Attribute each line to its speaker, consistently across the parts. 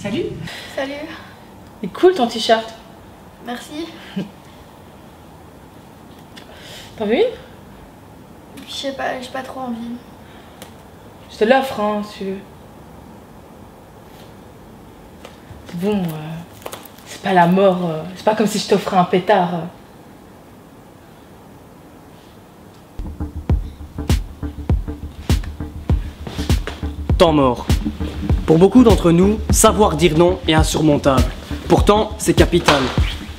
Speaker 1: Salut.
Speaker 2: Salut.
Speaker 1: C'est cool ton t-shirt.
Speaker 2: Merci.
Speaker 1: T'en veux une?
Speaker 2: Je sais pas, j'ai pas trop envie.
Speaker 1: Je te l'offre, hein, si tu veux. C'est bon, c'est pas la mort. C'est pas comme si je t'offrais un pétard.
Speaker 3: Temps mort. Pour beaucoup d'entre nous, savoir dire non est insurmontable. Pourtant, c'est capital.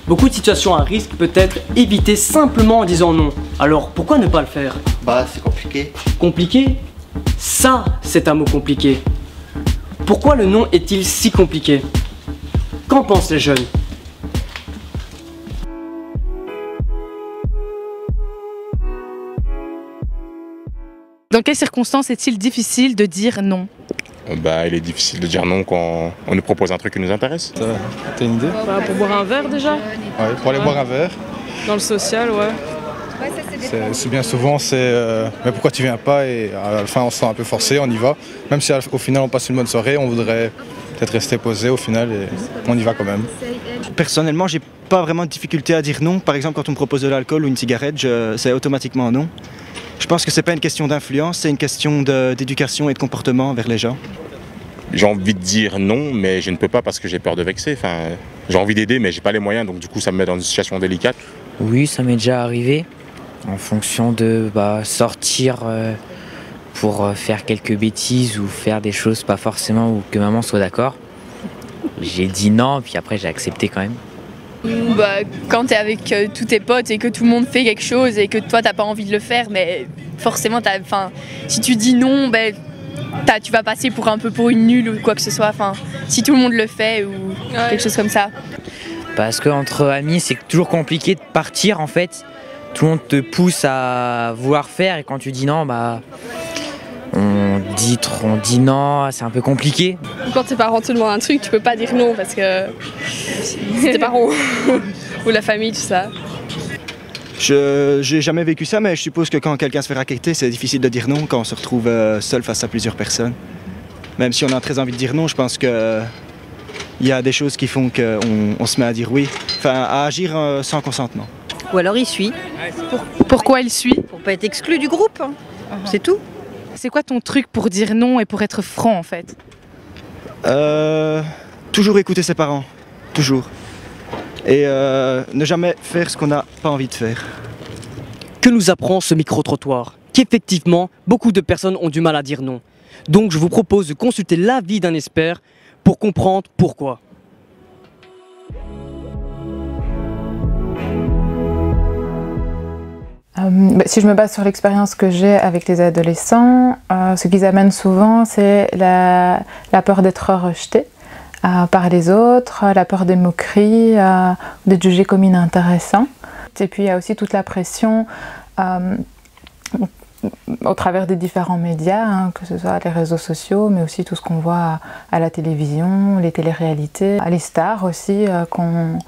Speaker 3: Beaucoup de situations à risque peut être évitées simplement en disant non. Alors, pourquoi ne pas le faire?
Speaker 4: Bah, c'est compliqué.
Speaker 3: Compliqué? Ça, c'est un mot compliqué. Pourquoi le non est-il si compliqué? Qu'en pensent les jeunes?
Speaker 1: Dans quelles circonstances est-il difficile de dire non?
Speaker 5: Bah, il est difficile de dire non quand on nous propose un truc qui nous intéresse.
Speaker 6: T'as une idée?
Speaker 7: Bah, pour boire un verre déjà.
Speaker 6: Ouais, pour aller boire un verre.
Speaker 7: Dans le social, ouais.
Speaker 6: C'est bien souvent, mais pourquoi tu viens pas? Et à la fin, on se sent un peu forcé, on y va. Même si au final, on passe une bonne soirée, on voudrait peut-être rester posé au final et on y va quand même.
Speaker 8: Personnellement, j'ai pas vraiment de difficulté à dire non. Par exemple, quand on me propose de l'alcool ou une cigarette, c'est automatiquement non. Je pense que c'est pas une question d'influence, c'est une question d'éducation et de comportement envers les gens.
Speaker 5: J'ai envie de dire non, mais je ne peux pas parce que j'ai peur de vexer. Enfin, j'ai envie d'aider, mais j'ai pas les moyens, donc du coup, ça me met dans une situation délicate.
Speaker 9: Oui, ça m'est déjà arrivé. En fonction de sortir pour faire quelques bêtises ou faire des choses pas forcément ou que maman soit d'accord. J'ai dit non, puis après j'ai accepté quand même.
Speaker 10: Quand t'es avec tous tes potes et que tout le monde fait quelque chose et que toi t'as pas envie de le faire, mais forcément si tu dis non, tu vas passer pour une nulle ou quoi que ce soit. Si tout le monde le fait ou quelque chose comme ça.
Speaker 9: Parce qu'entre amis, c'est toujours compliqué de partir en fait. Tout le monde te pousse à vouloir faire et quand tu dis non, on dit non, c'est un peu compliqué.
Speaker 7: Quand tes parents te demandent un truc, tu peux pas dire non parce que c'est tes parents ou la famille, tout ça.
Speaker 8: J'ai jamais vécu ça, mais je suppose que quand quelqu'un se fait racketter, c'est difficile de dire non quand on se retrouve seul face à plusieurs personnes. Même si on a très envie de dire non, je pense que il y a des choses qui font qu'on se met à dire oui, à agir sans consentement.
Speaker 11: Ou alors il suit.
Speaker 1: Pourquoi il suit?
Speaker 11: Pour pas être exclu du groupe, c'est tout.
Speaker 1: C'est quoi ton truc pour dire non et pour être franc en fait?
Speaker 8: Toujours écouter ses parents, toujours. Et ne jamais faire ce qu'on n'a pas envie de faire.
Speaker 3: Que nous apprend ce micro-trottoir? Qu'effectivement, beaucoup de personnes ont du mal à dire non. Donc je vous propose de consulter l'avis d'un expert pour comprendre pourquoi.
Speaker 12: Si je me base sur l'expérience que j'ai avec les adolescents, ce qu'ils amènent souvent, c'est la peur d'être rejeté par les autres, la peur des moqueries, d'être jugé comme inintéressant. Et puis il y a aussi toute la pression au travers des différents médias, que ce soit les réseaux sociaux, mais aussi tout ce qu'on voit à la télévision, les téléréalités, les stars aussi qu'on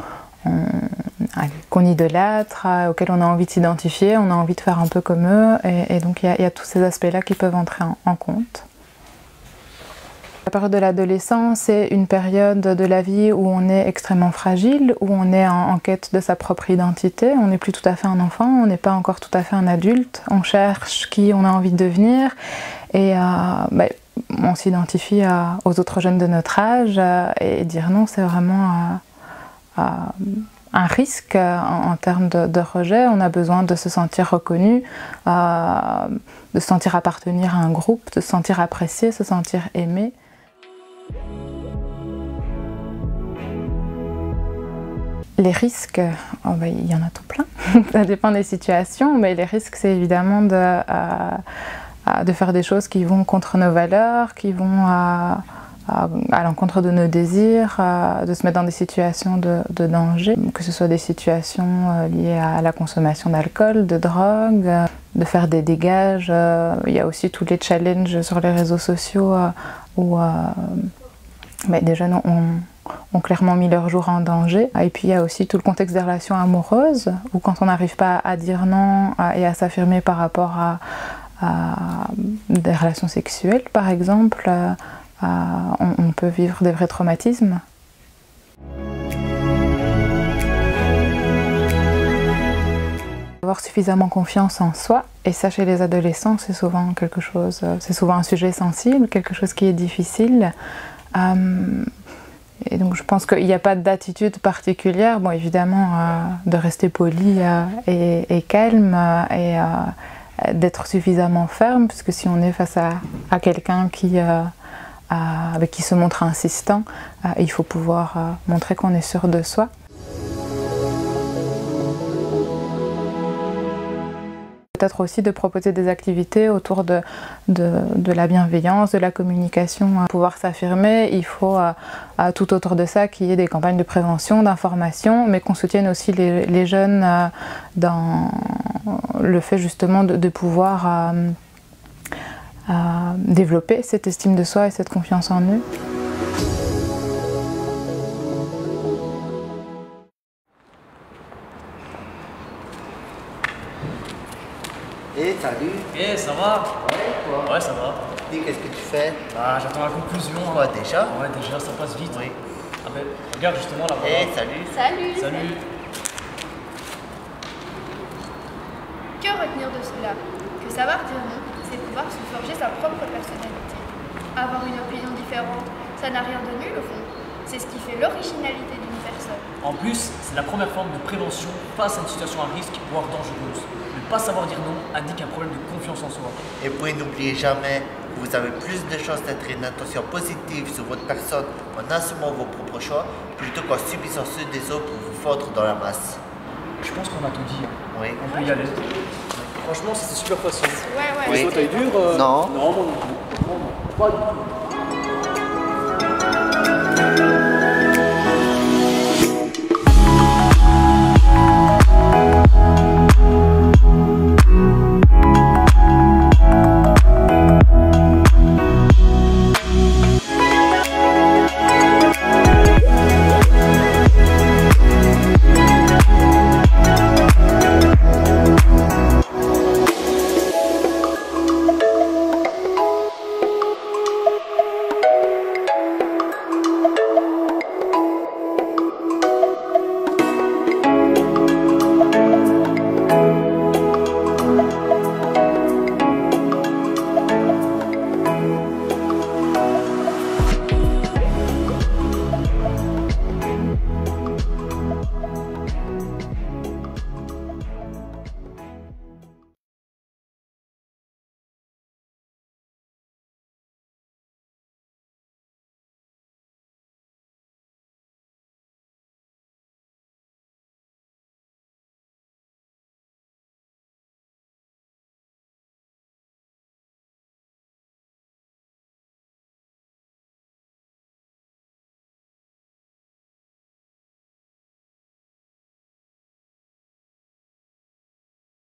Speaker 12: idolâtre, auxquels on a envie de s'identifier, on a envie de faire un peu comme eux, et donc il y a tous ces aspects-là qui peuvent entrer en compte. La période de l'adolescence, c'est une période de la vie où on est extrêmement fragile, où on est en quête de sa propre identité, on n'est plus tout à fait un enfant, on n'est pas encore tout à fait un adulte, on cherche qui on a envie de devenir, et on s'identifie aux autres jeunes de notre âge, et dire non, c'est vraiment un risque en termes de rejet. On a besoin de se sentir reconnu, de se sentir appartenir à un groupe, de se sentir apprécié, se sentir aimé. Les risques, il y en a tout plein, ça dépend des situations, mais les risques c'est évidemment de faire des choses qui vont contre nos valeurs, qui vont à l'encontre de nos désirs, de se mettre dans des situations de danger, que ce soit des situations liées à la consommation d'alcool, de drogue, de faire des dégages. Il y a aussi tous les challenges sur les réseaux sociaux où des jeunes ont clairement mis leur jour en danger. Et puis il y a aussi tout le contexte des relations amoureuses, où quand on n'arrive pas à dire non et à s'affirmer par rapport à des relations sexuelles par exemple, on peut vivre des vrais traumatismes. Avoir suffisamment confiance en soi, et ça chez les adolescents c'est souvent quelque chose, c'est souvent un sujet sensible, quelque chose qui est difficile. Et donc je pense qu'il n'y a pas d'attitude particulière, bon évidemment de rester poli et calme et d'être suffisamment ferme, puisque si on est face à quelqu'un avec qui se montre insistant, il faut pouvoir montrer qu'on est sûr de soi. Peut-être aussi de proposer des activités autour de la bienveillance, de la communication. Pour pouvoir s'affirmer, il faut tout autour de ça qu'il y ait des campagnes de prévention, d'information, mais qu'on soutienne aussi les jeunes dans le fait justement de pouvoir développer cette estime de soi et cette confiance en eux.
Speaker 4: Salut.
Speaker 3: Ça va?
Speaker 4: Ouais, quoi?
Speaker 3: Ouais, ça va.
Speaker 4: Dis, qu'est-ce que tu fais?
Speaker 3: Bah, j'attends la conclusion.
Speaker 4: Quoi, déjà?
Speaker 3: Ouais, déjà, ça passe vite.
Speaker 4: Oui.
Speaker 3: Ah ben, regarde justement là-bas.
Speaker 4: Salut.
Speaker 2: Salut.
Speaker 3: Salut.
Speaker 2: Que retenir de cela? Que savoir dire non, c'est pouvoir se forger sa propre personnalité. Avoir une opinion différente, ça n'a rien de nul au fond. C'est ce qui fait l'originalité d'une personne.
Speaker 3: En plus, c'est la première forme de prévention face à une situation à risque, voire dangereuse. Ne pas savoir dire non indique un problème de confiance en soi.
Speaker 4: Et puis n'oubliez jamais que vous avez plus de chances d'être une intention positive sur votre personne en assumant vos propres choix, plutôt qu'en subissant ceux des autres pour vous fondre dans la masse.
Speaker 3: Je pense qu'on a tout dit.
Speaker 4: Oui.
Speaker 3: On peut y aller. Franchement, c'était super facile.
Speaker 2: Ouais.
Speaker 3: Les autres, dur?
Speaker 4: Non.
Speaker 3: Non, moi non plus. Pas du tout.